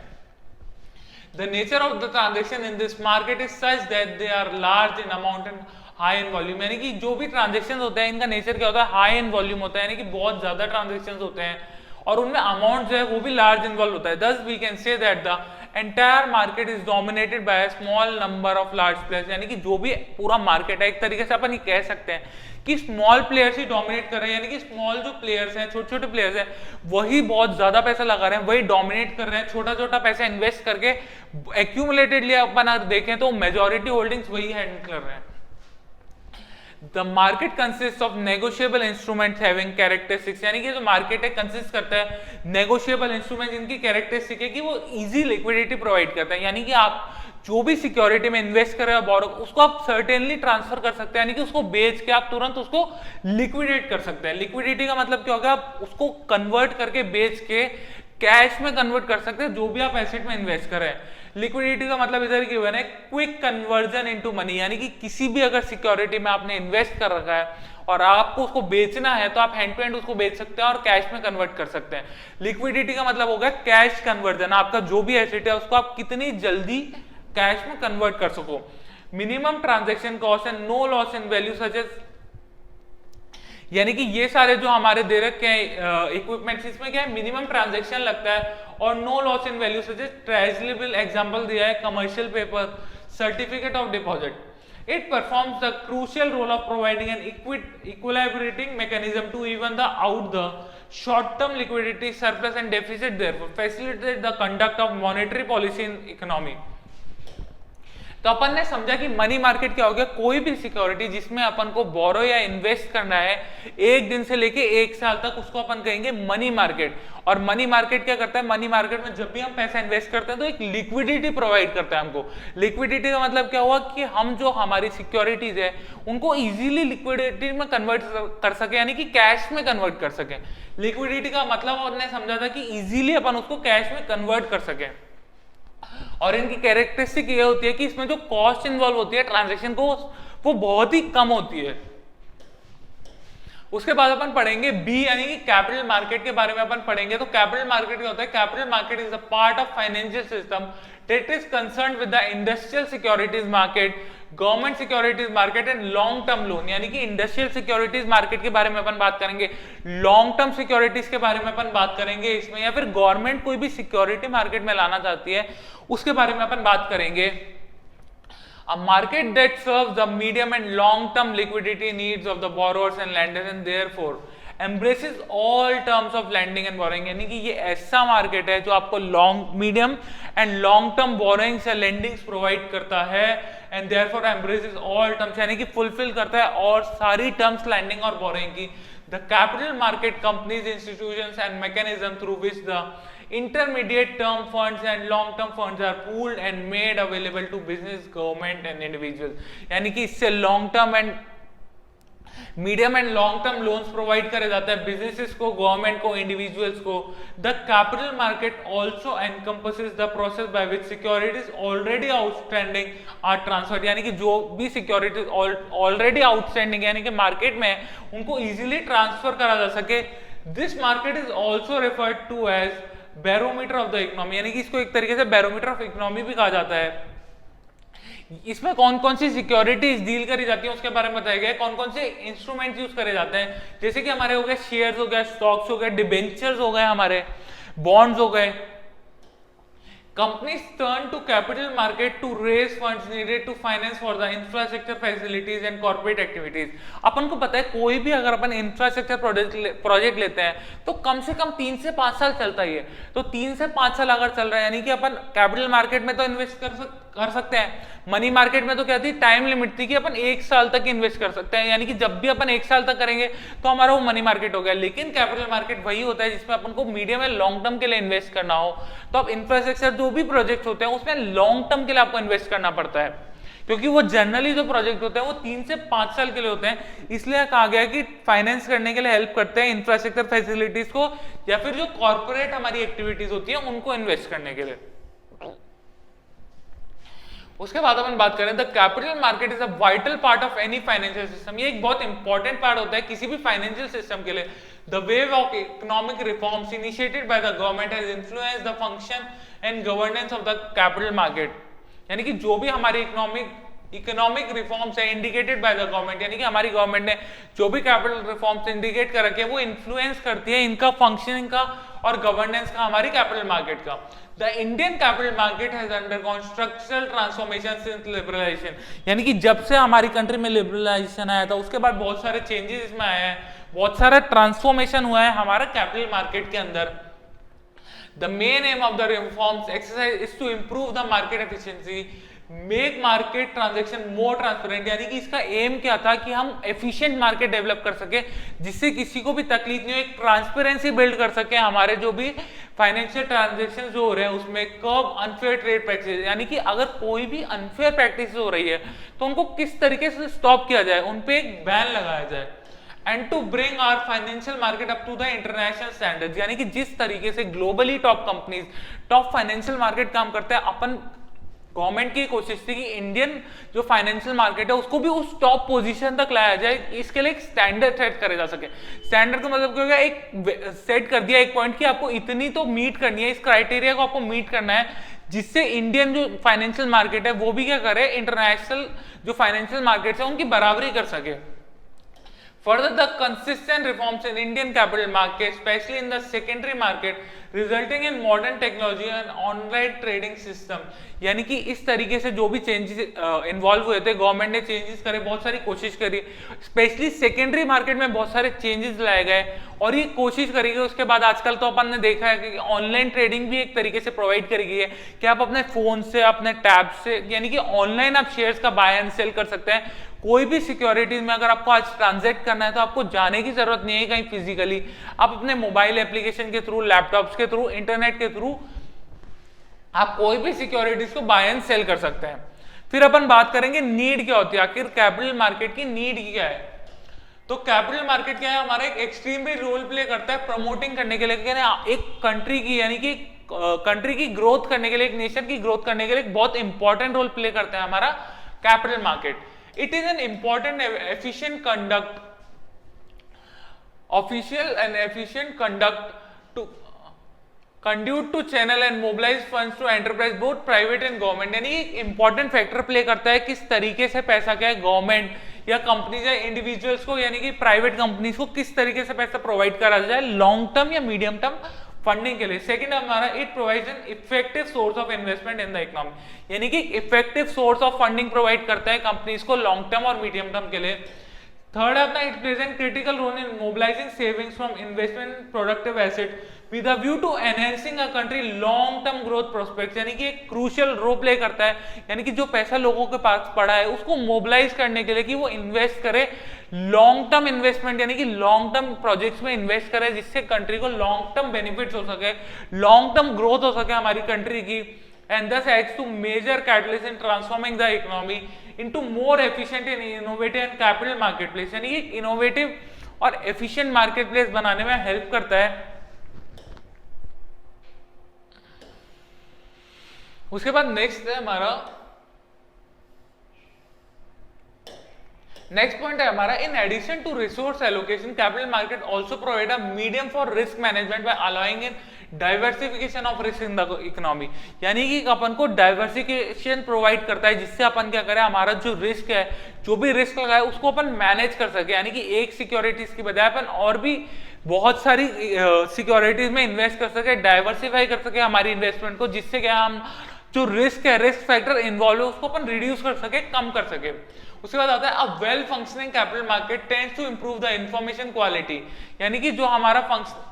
The nature of the transaction in this market is such that they are large in amount and high in volume, यानी कि जो भी ट्रांजेक्शन होते हैं इनका नेचर क्या होता है? हाई इन वॉल्यूम होता है, यानी कि बहुत ज्यादा ट्रांजेक्शन होते हैं और उनमें अमाउंट जो है वो भी लार्ज इन्वॉल्व होता है। Thus we can say that the entire market is dominated by a small number of large players, यानी कि जो भी पूरा मार्केट है एक तरीके से अपन ये कह सकते हैं कि स्मॉल प्लेयर्स ही डोमिनेट कर रहे हैं, यानी कि स्मॉल जो प्लेयर्स हैं, छोटे छोटे प्लेयर्स हैं, वही बहुत ज्यादा पैसा लगा रहे हैं, वही डोमिनेट कर रहे हैं। छोटा छोटा पैसा इन्वेस्ट करके एक्यूमुलेटेडली अपन अगर देखें तो मेजॉरिटी होल्डिंग्स वही हैंडल कर रहे हैं। The market consists of negotiable instruments having characteristics, यानी कि जो मार्केट है कंसिस्ट करता है नेगोशिएबल इंस्ट्रूमेंट जिनकी कैरेक्टरिस्टिक है कि वो इजी लिक्विडिटी प्रोवाइड करता है, यानी कि आप जो भी सिक्योरिटी में इन्वेस्ट कर रहे हो बोरो, उसको आप सर्टेनली ट्रांसफर कर सकते हैं, यानी कि उसको बेच के आप तुरंत उसको लिक्विडेट कर सकते हैं। लिक्विडिटी का मतलब क्या होगा? आप उसको कन्वर्ट करके बेच के कैश में कन्वर्ट कर सकते हैं जो भी आप एसेट में इन्वेस्ट कर रहे हैं। लिक्विडिटी का मतलब इधर की हुआ है क्विक कन्वर्जन इनटू मनी, यानी कि किसी भी अगर सिक्योरिटी में आपने इन्वेस्ट कर रखा है और आपको उसको बेचना है तो आप हैंड टू हैंड उसको बेच सकते हैं और कैश में कन्वर्ट कर सकते हैं। लिक्विडिटी का मतलब होगा कैश कन्वर्जन, आपका जो भी एसेट है उसको आप कितनी जल्दी कैश में कन्वर्ट कर सको। Minimum transaction cost and no loss in value such as, यानी कि ये सारे जो हमारे दे रखे हैं इक्विपमेंट्स, इसमें क्या है? मिनिमम ट्रांजैक्शन लगता है और no loss in value such as treasury bill, example दिया है commercial paper, certificate of deposit. It performs the crucial role of providing an equilibrating mechanism to even the out the short term liquidity surplus and deficit, therefore facilitate the conduct of monetary policy in economy. तो अपन ने समझा कि मनी मार्केट क्या हो गया? कोई भी सिक्योरिटी जिसमें अपन को बोरो या इन्वेस्ट करना है 1 दिन से लेके 1 साल तक, उसको अपन कहेंगे मनी मार्केट। और मनी मार्केट क्या करता है? मनी मार्केट में जब भी हम पैसा इन्वेस्ट करते हैं तो एक लिक्विडिटी प्रोवाइड करता है हमको। लिक्विडिटी का मतलब क्या हुआ? कि हम जो हमारी सिक्योरिटीज है उनको इजीली लिक्विडिटी में कन्वर्ट कर सके, यानी कि कैश में कन्वर्ट कर सके। लिक्विडिटी का मतलब हमने समझा था कि इजीली अपन उसको कैश में कन्वर्ट कर सके। और इनकी कैरेक्टरिस्टिक ये होती है कि इसमें जो कॉस्ट इन्वॉल्व होती है ट्रांजैक्शन को, वो बहुत ही कम होती है। उसके बाद अपन पढ़ेंगे बी यानी कि कैपिटल मार्केट के बारे में अपन पढ़ेंगे। तो कैपिटल मार्केट क्या होता है? Capital market is a part of financial system that is concerned with the industrial securities market, government securities market and long term loan. यानी कि इंडस्ट्रियल सिक्योरिटीज मार्केट के बारे में अपन बात करेंगे, लॉन्ग टर्म सिक्योरिटीज के बारे में अपन बात करेंगे इसमें, या फिर गवर्नमेंट कोई भी सिक्योरिटी मार्केट में लाना चाहती है उसके बारे में अपन बात करेंगे। A market that serves the medium and long-term liquidity needs of the borrowers and lenders and therefore embraces all terms of lending and borrowing। यानी कि ये ऐसा मार्केट है जो आपको medium and long term borrowings या लेंडिंग्स प्रोवाइड करता है and therefore embraces all terms, यानी कि फुलफिल करता है और सारी टर्म्स लैंडिंग और बोरोइंग की। The capital market companies, institutions and mechanism through which the intermediate term funds and long term funds are pooled and made available to business, government and individuals। यानी कि इससे long term and medium and long term loans provide करे जाता है बिजनेसेस को, गवर्नमेंट को, इंडिविजुअल्स को। The capital market also encompasses the process by which securities already outstanding are transferred. यानी कि जो भी सिक्योरिटीज ऑलरेडी आउटस्टैंडिंग यानी कि मार्केट में उनको इजीली ट्रांसफर करा जा सके। This market is also referred to as barometer of the economy. यानी कि इसको एक तरीके से बैरोमीटर ऑफ इकोनॉमी भी कहा जाता है। इसमें कौन कौन सी सिक्योरिटीज डील करी जाती है उसके बारे में बताया गया है, कौन कौन से इंस्ट्रूमेंट यूज करे जाते हैं, जैसे कि हमारे हो गए शेयर्स हो गए, स्टॉक्स हो गए, डिबेंचर्स हो गए, हमारे बॉन्ड्स हो गए। Companies turn to capital market to raise funds needed to finance for the infrastructure facilities and corporate activities। अपन को पता है कोई भी अगर अपन इंफ्रास्ट्रक्चर प्रोजेक्ट लेते हैं तो कम से कम 3 से 5 साल चलता ही है। तो 3 से 5 साल अगर चल रहा है यानी कि अपन कैपिटल मार्केट में तो इन्वेस्ट कर सकते हैं। मनी मार्केट में तो क्या थी, टाइम लिमिट थी कि अपन 1 साल तक इन्वेस्ट कर सकते हैं, यानी कि जब भी अपन 1 साल तक करेंगे तो हमारा वो मनी मार्केट हो गया। लेकिन कैपिटल मार्केट वही होता है जिसमें अपन को मीडियम एंड लॉन्ग टर्म के लिए इन्वेस्ट करना हो। तो अब इंफ्रास्ट्रक्चर जो भी प्रोजेक्ट होते हैं उसमें लॉन्ग टर्म के लिए आपको इन्वेस्ट करना पड़ता है, क्योंकि वो जनरली जो प्रोजेक्ट होते हैं वो 3 से 5 साल के लिए होते हैं। इसलिए कहा गया कि फाइनेंस करने के लिए हेल्प करते हैं इंफ्रास्ट्रक्चर फैसिलिटीज को, या फिर जो कॉर्पोरेट हमारी एक्टिविटीज होती है उनको इन्वेस्ट करने के लिए। उसके बाद अपन बात करें, the capital market is a vital part of any financial system. ये एक बहुत इंपॉर्टेंट पार्ट होता है किसी भी फाइनेंशियल सिस्टम के लिए। The wave of economic reforms initiated by the government has influenced the function and governance of the capital market. यानी कि जो भी हमारे इकोनॉमिक रिफॉर्म्स है इंडिकेटेड बाय द गवर्नमेंट, यानी कि हमारी गवर्नमेंट ने जो भी कैपिटल रिफॉर्म्स इंडिकेट कर रखे हैं वो इन्फ्लुएंस करती है इनका फंक्शनिंग का और गवर्नेंस का हमारी कैपिटल मार्केट का। The Indian capital market has undergone structural transformation since liberalization। यानी कि जब से हमारी कंट्री में लिबरलाइजेशन आया था उसके बाद बहुत सारे चेंजेस इसमें आए हैं, बहुत सारा ट्रांसफॉर्मेशन हुआ है हमारा कैपिटल मार्केट के अंदर। The main aim of the reforms exercise is to improve the market efficiency, make market transaction more transparent. यानी कि इसका एम क्या था कि हम एफिशिएंट मार्केट डेवलप कर सके जिससे किसी को भी तकलीफ नहीं हो, एक ट्रांसपेरेंसी बिल्ड कर सके हमारे जो भी फाइनेंशियल ट्रांजैक्शन जो हो रहे हैं उसमें। कब अनफेयर ट्रेड प्रैक्टिस, यानी कि अगर कोई भी अनफेयर प्रैक्टिस हो रही है तो उनको किस तरीके से स्टॉप किया जाए, उन पे एक बैन लगाया जाए। And to bring our financial market up to the international standards. यानी कि जिस तरीके से globally top companies, top financial market काम करते हैं, अपन गवर्नमेंट की कोशिश थी कि इंडियन जो फाइनेंशियल मार्केट है उसको भी उस टॉप पोजीशन तक लाया जाए। इसके लिए एक स्टैंडर्ड सेट करे जा सके। स्टैंडर्ड का मतलब क्या होगा, एक सेट कर दिया एक पॉइंट कि आपको इतनी तो मीट करनी है, इस क्राइटेरिया को आपको मीट करना है, जिससे इंडियन जो फाइनेंशियल मार्केट है वो भी क्या करे, इंटरनेशनल जो फाइनेंशियल मार्केट है उनकी बराबरी कर सके। Further, the consistent reforms in Indian capital market, especially in the secondary market, resulting in modern technology and online trading system। यानी कि इस तरीके से जो भी चेंजेस इन्वॉल्व हुए थे, गवर्नमेंट ने चेंजेस करे, बहुत सारी कोशिश करी, स्पेशली सेकेंडरी मार्केट में बहुत सारे चेंजेस लाए गए और ये कोशिश करी गई। उसके बाद आजकल तो अपन ने देखा है कि ऑनलाइन ट्रेडिंग भी एक तरीके से प्रोवाइड करी गई है कि आप अपने फोन से, अपने टैब से, यानी कि ऑनलाइन आप शेयर्स का बाय एंड सेल कर सकते हैं। कोई भी सिक्योरिटीज में अगर आपको आज ट्रांजैक्ट करना है तो आपको जाने की जरूरत नहीं है कहीं फिजिकली, आप अपने मोबाइल एप्लीकेशन के थ्रू, लैपटॉप्स के थ्रू, इंटरनेट के थ्रू आप कोई भी सिक्योरिटीज को बाय एंड सेल कर सकते हैं। फिर अपन बात करेंगे नीड क्या होती है, आखिर कैपिटल मार्केट की नीड क्या है। तो कैपिटल मार्केट क्या है, हमारा एक एक्सट्रीमली रोल प्ले करता है प्रमोटिंग करने के लिए, एक कंट्री की, यानी कि कंट्री की ग्रोथ करने के लिए, एक नेशन की ग्रोथ करने के लिए एक बहुत इंपॉर्टेंट रोल प्ले करता है हमारा capital market. It is an important efficient conduct official and efficient conduit to channel and mobilise funds to enterprise both private and government, यानी एक इंपॉर्टेंट फैक्टर प्ले करता है किस तरीके से पैसा क्या है गवर्नमेंट या कंपनीज या इंडिविजुअल्स को, यानी कि प्राइवेट कंपनीज को किस तरीके से पैसा प्रोवाइड करा जाए लॉन्ग टर्म या मीडियम टर्म फंडिंग के लिए। सेकंड हमारा it provides an effective source of investment in the economy, यानी कि effective source of funding provide करता है कंपनीज को लॉन्ग टर्म और मीडियम टर्म के लिए। थर्ड अपना it plays an critical role in mobilising savings from investment productive asset with a view to enhancing a country long term growth prospect, यानी कि एक क्रूशियल रोल प्ले करता है, यानी कि जो पैसा लोगों के पास पड़ा है उसको मोबिलाइज करने के लिए कि वो इन्वेस्ट करे लॉन्ग टर्म इन्वेस्टमेंट, यानी कि लॉन्ग टर्म प्रोजेक्ट्स में इन्वेस्ट करे जिससे कंट्री को लॉन्ग टर्म बेनिफिट्स हो सके, लॉन्ग टर्म ग्रोथ हो सके हमारी कंट्री की, and thus acts to major catalyst in transforming the economy into more efficient and innovative and capital marketplace, यानी कि इनोवेटिव और एफिशिएंट मार्केटप्लेस बनाने में हेल्प करता है। उसके बाद नेक्स्ट है हमारा नेक्स्ट पॉइंट है हमारा in addition to resource allocation capital market also provide a medium for risk management by allowing in diversification of risk in the economy, यानी कि अपन को डाइवर्सिफिकेशन प्रोवाइड करता है जिससे अपन क्या करें हमारा जो रिस्क है जो भी रिस्क लगा है उसको अपन मैनेज कर सके, यानी कि एक सिक्योरिटीज की बजाय अपन और भी बहुत सारी सिक्योरिटीज में इन्वेस्ट कर सके, डाइवर्सिफाई कर सके हमारी इन्वेस्टमेंट को, जिससे क्या हम जो रिस्क है रिस्क फैक्टर इन्वॉल्व है उसको अपन रिड्यूस कर सके, कम कर सके। उसके बाद आता है a well functioning capital market tends to improve the information quality, यानी कि जो हमारा फंक्शन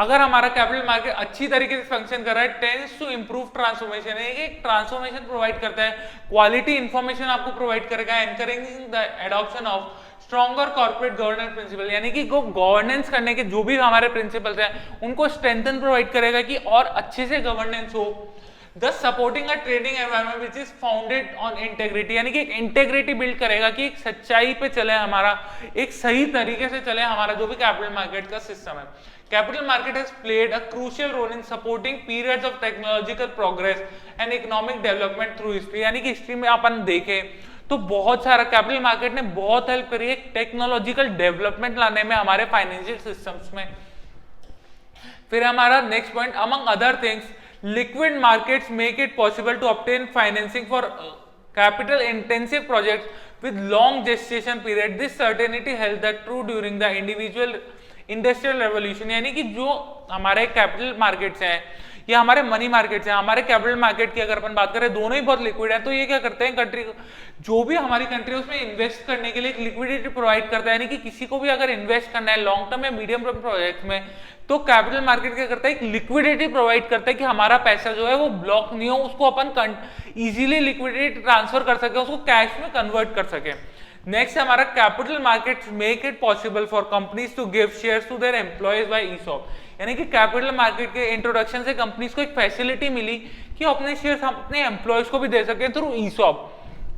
अगर हमारा कैपिटल मार्केट अच्छी तरीके से फंक्शन कर रहा है टेंड्स टू इंप्रूव ट्रांसफॉर्मेशन, एक ट्रांसफॉर्मेशन प्रोवाइड करता है, क्वालिटी इंफॉर्मेशन आपको प्रोवाइड करेगा, encouraging the adoption of stronger corporate governance principle, यानी कि गवर्नेंस करने के जो भी हमारे प्रिंसिपल्स हैं उनको स्ट्रेंथन प्रोवाइड करेगा कि और अच्छे से गवर्नेंस हो, thus supporting a trading environment which is founded on integrity, यानी कि एक इंटेग्रिटी बिल्ड करेगा कि एक सच्चाई पे चले हमारा, एक सही तरीके से चले हमारा जो भी कैपिटल मार्केट का सिस्टम है। Capital market has played a crucial role in supporting periods of technological progress and economic development through history, यानी कि हिस्ट्री में अपन देखें तो बहुत सारा कैपिटल मार्केट ने बहुत हेल्प करी है टेक्नोलॉजिकल डेवलपमेंट लाने में हमारे फाइनेंशियल सिस्टम्स में। फिर हमारा next point among other things liquid markets make it possible to obtain financing for capital intensive projects with long gestation period. This certainty held the true during the individual industrial revolution, यानी कि जो हमारे कैपिटल मार्केट्स हैं या हमारे मनी मार्केट्स हैं, हमारे कैपिटल मार्केट की अगर अपन बात करें दोनों ही बहुत लिक्विड है, तो ये क्या करते हैं कंट्री जो भी हमारी कंट्री उसमें इन्वेस्ट करने के लिए एक लिक्विडिटी प्रोवाइड करता है, यानी कि किसी को भी अगर इन्वेस्ट करना है लॉन्ग टर्म या मीडियम टर्म प्रोजेक्ट में तो कैपिटल मार्केट क्या करता है एक लिक्विडिटी प्रोवाइड करता है कि हमारा पैसा जो है वो ब्लॉक नहीं हो, उसको अपन इजीली लिक्विडिटी ट्रांसफर कर सके, उसको कैश में कन्वर्ट कर सके। नेक्स्ट हमारा capital markets make it possible for companies to give shares to their employees by ESOP, यानी कि कैपिटल मार्केट के इंट्रोडक्शन से कंपनीज को एक फैसिलिटी मिली कि अपने शेयर्स अपने एम्प्लॉयज को भी दे सके थ्रू ईसॉप।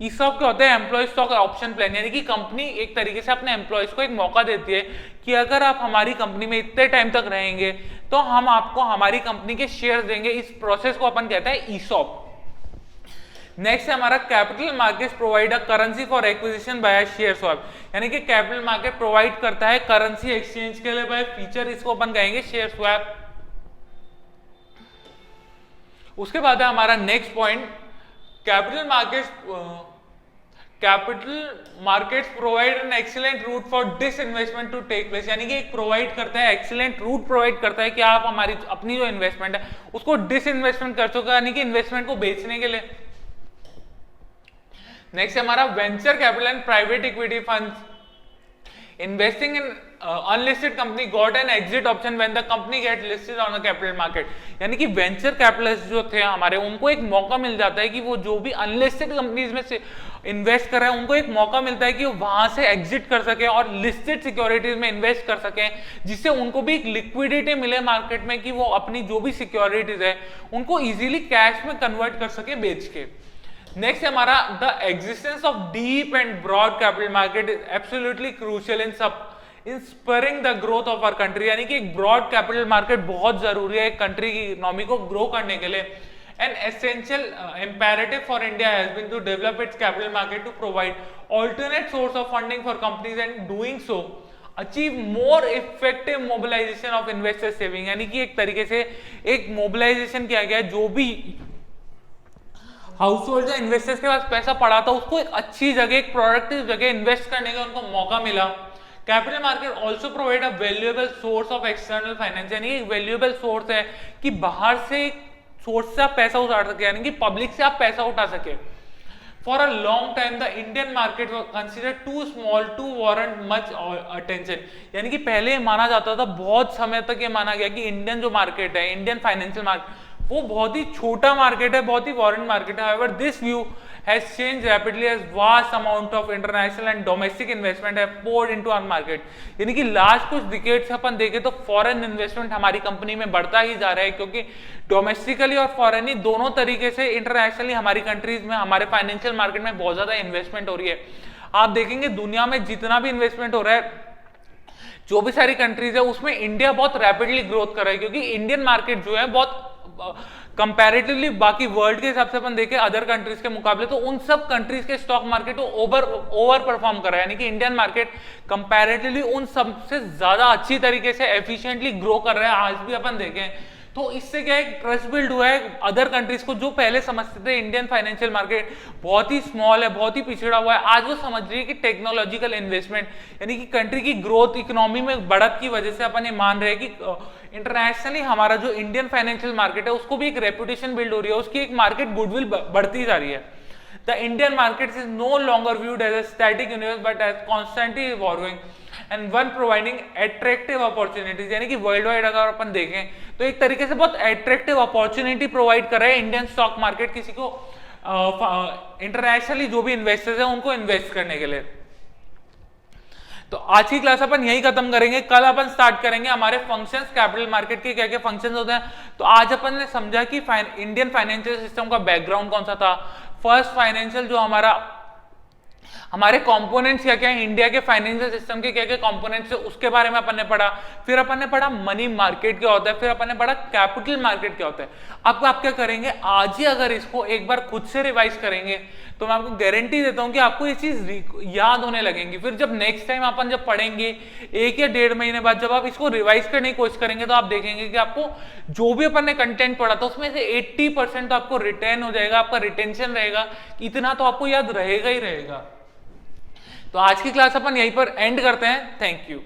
ईसॉप क्या होता है एम्प्लॉय स्टॉक ऑप्शन प्लान, यानी कि कंपनी एक तरीके से अपने एम्प्लॉयज को एक मौका देती है कि अगर आप हमारी कंपनी में इतने टाइम तक रहेंगे तो हम आपको हमारी कंपनी के शेयर देंगे, इस प्रोसेस को अपन कहते हैं ईसॉप। नेक्स्ट हमारा capital market provide a currency for acquisition bye share swap, यानी कि कैपिटल मार्केट प्रोवाइड करता है करेंसी एक्सचेंज के लिए बाय फीचर, इसको अपन कहेंगे शेयर स्वैप। उसके बाद है हमारा next point capital markets provide an excellent route for disinvestment to take place, यानी कि प्रोवाइड करता है एक्सीलेंट रूट प्रोवाइड करता है कि आप हमारी अपनी जो इन्वेस्टमेंट है उसको डिसइन्वेस्टमेंट कर सको, यानी कि इन्वेस्टमेंट को बेचने के लिए। नेक्स्ट हमारा venture capital and private equity funds investing in unlisted company got an exit option when the company get listed on the capital market, यानी कि वेंचर कैपिटलिस्ट जो थे हमारे उनको एक मौका मिल जाता है कि वो जो भी अनलिस्टेड कंपनीज में से इन्वेस्ट कर रहे हैं उनको एक मौका मिलता है कि वो वहां से एग्जिट कर सके और लिस्टेड सिक्योरिटीज में इन्वेस्ट कर सके, जिससे उनको भी एक लिक्विडिटी मिले मार्केट में कि वो अपनी जो भी सिक्योरिटीज है उनको इजीली कैश में कन्वर्ट कर सके बेच के। नेक्स्ट हमारा the existence of deep and broad capital market is absolutely crucial in spurring the growth of our country, यानी कि एक ब्रॉड कैपिटल मार्केट बहुत जरूरी है एक कंट्री की इकोनॉमी को ग्रो करने के लिए। An essential imperative for India has been to develop its capital market to provide alternate source of funding for companies and doing so achieve more effective mobilisation of investor saving, यानी कि एक तरीके से एक मोबिलाइजेशन किया गया, जो भी हाउस होल्ड या इन्वेस्टर्स के पास पैसा पड़ा था उसको एक अच्छी जगह, एक प्रोडक्टिव जगह इन्वेस्ट करने का उनको मौका मिला। Capital market also provide a valuable source of external finance, यानी एक वैल्यूएबल सोर्स है कि बाहर से सोर्स से आप पैसा उठा सके, यानी कि पब्लिक से आप पैसा उठा सके। For a long time, the Indian market was considered too small to warrant much attention, यानी कि पहले माना जाता था, बहुत समय तक ये माना गया कि इंडियन जो मार्केट है, इंडियन फाइनेंशियल मार्केट, वो बहुत ही छोटा मार्केट है, बहुत ही वॉरेंट मार्केट है। However, this view has changed rapidly as vast amount of international and domestic investment have poured into our market, यानी कि लास्ट कुछ डिकेड से अपन देखें तो फॉरेन इन्वेस्टमेंट हमारी कंपनी में बढ़ता ही जा रहा है, क्योंकि डोमेस्टिकली और फॉरेन ही दोनों तरीके से इंटरनेशनली हमारी कंट्रीज में, हमारे फाइनेंशियल मार्केट में बहुत ज्यादा इन्वेस्टमेंट हो रही है। आप देखेंगे दुनिया में जितना भी इन्वेस्टमेंट हो रहा है, जो भी सारी कंट्रीज है, उसमें इंडिया बहुत रैपिडली ग्रोथ कर रहा है, क्योंकि इंडियन मार्केट जो है बहुत कंपैरेटिवली बाकी वर्ल्ड के हिसाब से अपन देखें अदर कंट्रीज के मुकाबले, तो उन सब कंट्रीज के स्टॉक मार्केट को ओवर परफॉर्म कर रहा है, यानी कि इंडियन मार्केट कंपैरेटिवली उन सब से ज्यादा अच्छी तरीके से एफिशिएंटली ग्रो कर रहा है। आज भी अपन देखें तो इससे क्या है, ट्रस्ट बिल्ड हुआ है अदर कंट्रीज को, जो पहले समझते थे इंडियन फाइनेंशियल मार्केट बहुत ही स्मॉल है, बहुत ही पिछड़ा हुआ है, आज वो समझ रही है कि टेक्नोलॉजिकल इन्वेस्टमेंट, यानी कि कंट्री की ग्रोथ, इकोनॉमी में बढ़त की वजह से अपन ये मान रहे हैं कि इंटरनेशनली हमारा जो इंडियन फाइनेंशियल मार्केट है उसको भी एक रेपुटेशन बिल्ड हो रही है, उसकी एक मार्केट गुडविल बढ़ती जा रही है। The Indian market is no longer viewed as a static universe but as constantly evolving and one providing attractive opportunities, यानी कि वर्ल्ड वाइड अगर अपन देखें तो एक तरीके से बहुत अट्रैक्टिव अपॉर्चुनिटी प्रोवाइड कर रहा है इंडियन स्टॉक मार्केट किसी को इंटरनेशनली जो भी इन्वेस्टर्स हैं उनको इन्वेस्ट करने के लिए। तो आज की क्लास अपन यही खत्म करेंगे, कल अपन स्टार्ट करेंगे हमारे फंक्शंस, कैपिटल मार्केट के क्या क्या फंक्शंस होते हैं। तो आज अपन ने समझा कि इंडियन फाइनेंशियल सिस्टम का बैकग्राउंड कौन सा था, फर्स्ट फाइनेंशियल जो हमारे कंपोनेंट्स क्या क्या है, इंडिया के फाइनेंशियल सिस्टम के क्या क्या कंपोनेंट्स है उसके बारे में अपन ने पढ़ा। फिर अपन ने पढ़ा मनी मार्केट क्या होता है, फिर अपन ने पढ़ा कैपिटल मार्केट क्या होता है। अब आप क्या करेंगे, आज ही अगर इसको एक बार खुद से रिवाइज करेंगे तो मैं आपको गारंटी देता हूं कि आपको ये चीज याद होने लगेंगी। फिर जब नेक्स्ट टाइम अपन जब पढ़ेंगे 1 या 1.5 महीने बाद जब आप इसको रिवाइज करने की कोशिश करेंगे तो आप देखेंगे कि आपको जो भी अपन ने कंटेंट पढ़ा था उसमें से 80% तो आपको रिटेन हो जाएगा, आपका रिटेंशन रहेगा, इतना तो आपको याद रहेगा ही रहेगा। तो आज की क्लास अपन यहीं पर एंड करते हैं। Thank you.